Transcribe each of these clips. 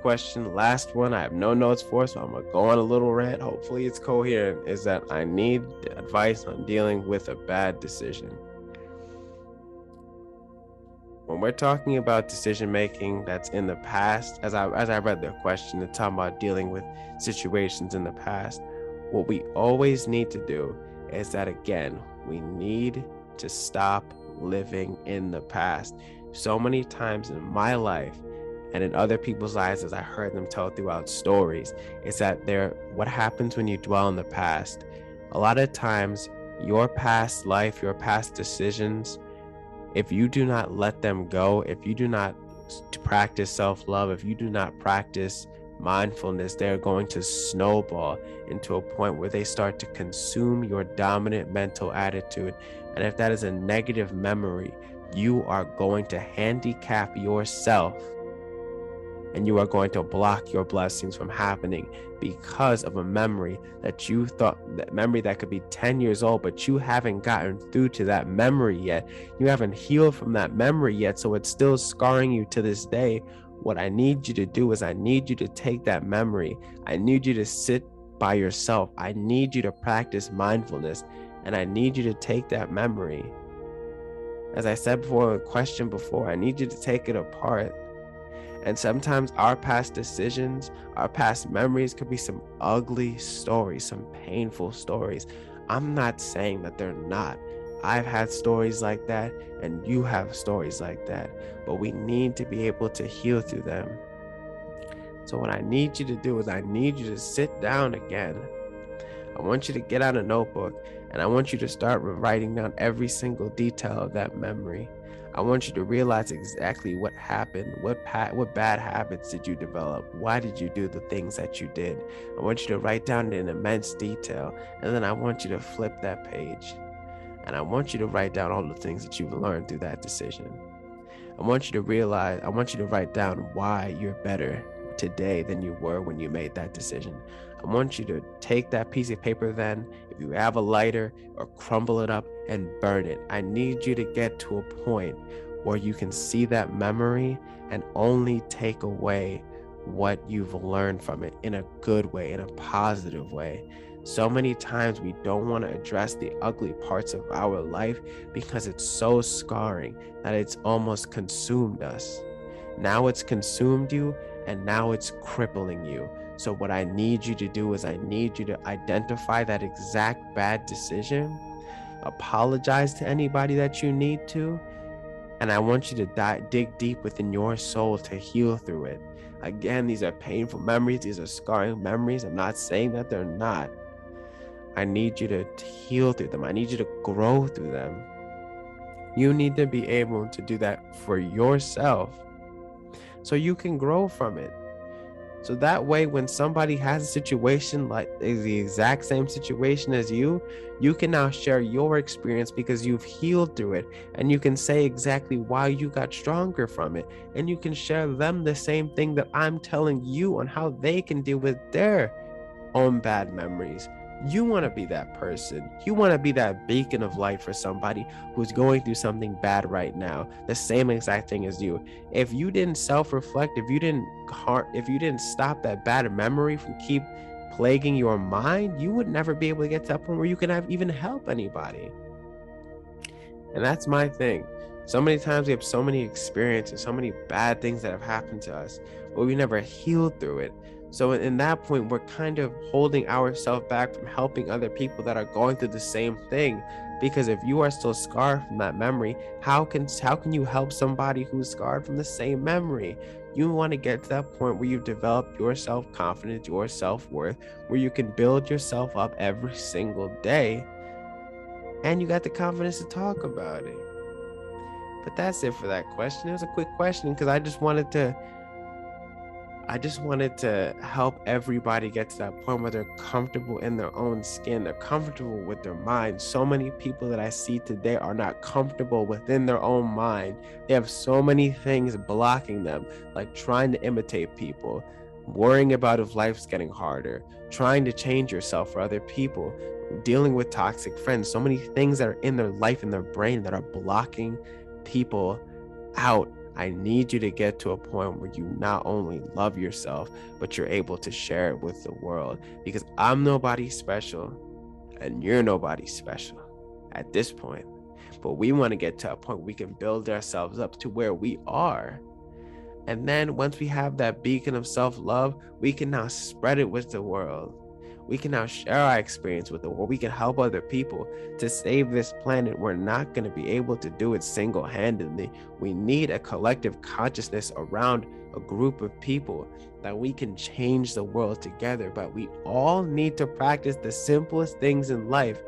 question, last one, I have no notes for, so I'm gonna go on a little rant. Hopefully it's coherent, is that I need advice on dealing with a bad decision. When we're talking about decision making that's in the past, as I read the question, it's talking about dealing with situations in the past. What we always need to do is that, again, we need to stop living in the past. So many times in my life and in other people's lives, as I heard them tell throughout stories, is that what happens when you dwell in the past. A lot of times, your past life, your past decisions, if you do not let them go, if you do not practice self-love, if you do not practice mindfulness, they're going to snowball into a point where they start to consume your dominant mental attitude. And if that is a negative memory, you are going to handicap yourself, and you are going to block your blessings from happening because of a memory that you thought, that memory that could be 10 years old, but you haven't gotten through to that memory yet. You haven't healed from that memory yet, so it's still scarring you to this day. What I need you to do is I need you to take that memory. I need you to sit by yourself. I need you to practice mindfulness, and I need you to take that memory. As I said before, a question before, I need you to take it apart. And sometimes our past decisions, our past memories could be some ugly stories, some painful stories. I'm not saying that they're not. I've had stories like that, and you have stories like that, but we need to be able to heal through them. So what I need you to do is I need you to sit down again. I want you to get out a notebook, and I want you to start writing down every single detail of that memory. I want you to realize exactly what happened. What bad habits did you develop? Why did you do the things that you did? I want you to write down in immense detail, and then I want you to flip that page, and I want you to write down all the things that you've learned through that decision. I want you to write down why you're better today than you were when you made that decision. I want you to take that piece of paper then, if you have a lighter, or crumble it up and burn it. I need you to get to a point where you can see that memory and only take away what you've learned from it in a good way, in a positive way. So many times we don't want to address the ugly parts of our life because it's so scarring that it's almost consumed us. Now it's consumed you, and now it's crippling you. So what I need you to do is I need you to identify that exact bad decision, apologize to anybody that you need to, and I want you to dig deep within your soul to heal through it. Again, these are painful memories. These are scarring memories. I'm not saying that they're not. I need you to heal through them. I need you to grow through them. You need to be able to do that for yourself so you can grow from it. So that way, when somebody has a situation like the exact same situation as you can now share your experience because you've healed through it, and you can say exactly why you got stronger from it, and you can share them the same thing that I'm telling you on how they can deal with their own bad memories. You want to be that person. You want to be that beacon of light for somebody who's going through something bad right now, the same exact thing as you. If you didn't self-reflect, if you didn't stop that bad memory from keep plaguing your mind, you would never be able to get to that point where you can even help anybody. And that's my thing. So many times we have so many experiences, so many bad things that have happened to us, but we never healed through it. So in that point, we're kind of holding ourselves back from helping other people that are going through the same thing. Because if you are still scarred from that memory, how can you help somebody who's scarred from the same memory? You want to get to that point where you've developed your self-confidence, your self-worth, where you can build yourself up every single day, and you got the confidence to talk about it. But that's it for that question. It was a quick question because I just wanted to help everybody get to that point where they're comfortable in their own skin. They're comfortable with their mind. So many people that I see today are not comfortable within their own mind. They have so many things blocking them, like trying to imitate people, worrying about if life's getting harder, trying to change yourself for other people, dealing with toxic friends. So many things that are in their life, in their brain, that are blocking people out I need you to get to a point where you not only love yourself, but you're able to share it with the world. Because I'm nobody special and you're nobody special at this point. But we want to get to a point where we can build ourselves up to where we are. And then once we have that beacon of self-love, we can now spread it with the world. We can now share our experience with the world. We can help other people to save this planet. We're not going to be able to do it single-handedly. We need a collective consciousness around a group of people that we can change the world together. But we all need to practice the simplest things in life.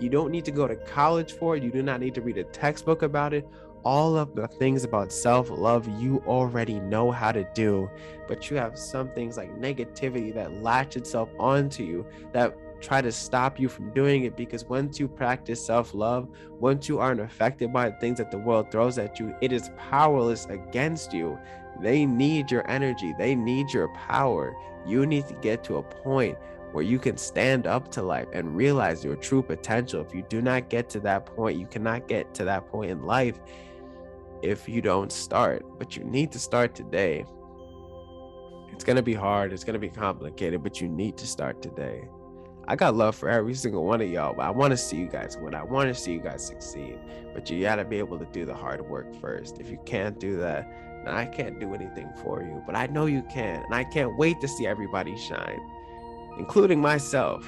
You don't need to go to college for it. You do not need to read a textbook about it. All of the things about self-love you already know how to do, but you have some things like negativity that latch itself onto you, that try to stop you from doing it. Because once you practice self-love, once you aren't affected by the things that the world throws at you, it is powerless against you. They need your energy. They need your power. You need to get to a point where you can stand up to life and realize your true potential. If you do not get to that point, you cannot get to that point in life if you don't start. But you need to start today. It's going to be hard. It's going to be complicated, but you need to start today. I got love for every single one of y'all, but I want to see you guys win. I want to see you guys succeed, but you got to be able to do the hard work first. If you can't do that, then I can't do anything for you, but I know you can. And I can't wait to see everybody shine, including myself.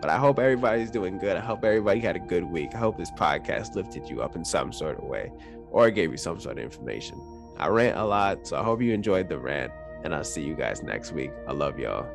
But I hope everybody's doing good. I hope everybody had a good week. I hope this podcast lifted you up in some sort of way, or gave you some sort of information. I rant a lot, so I hope you enjoyed the rant, and I'll see you guys next week. I love y'all.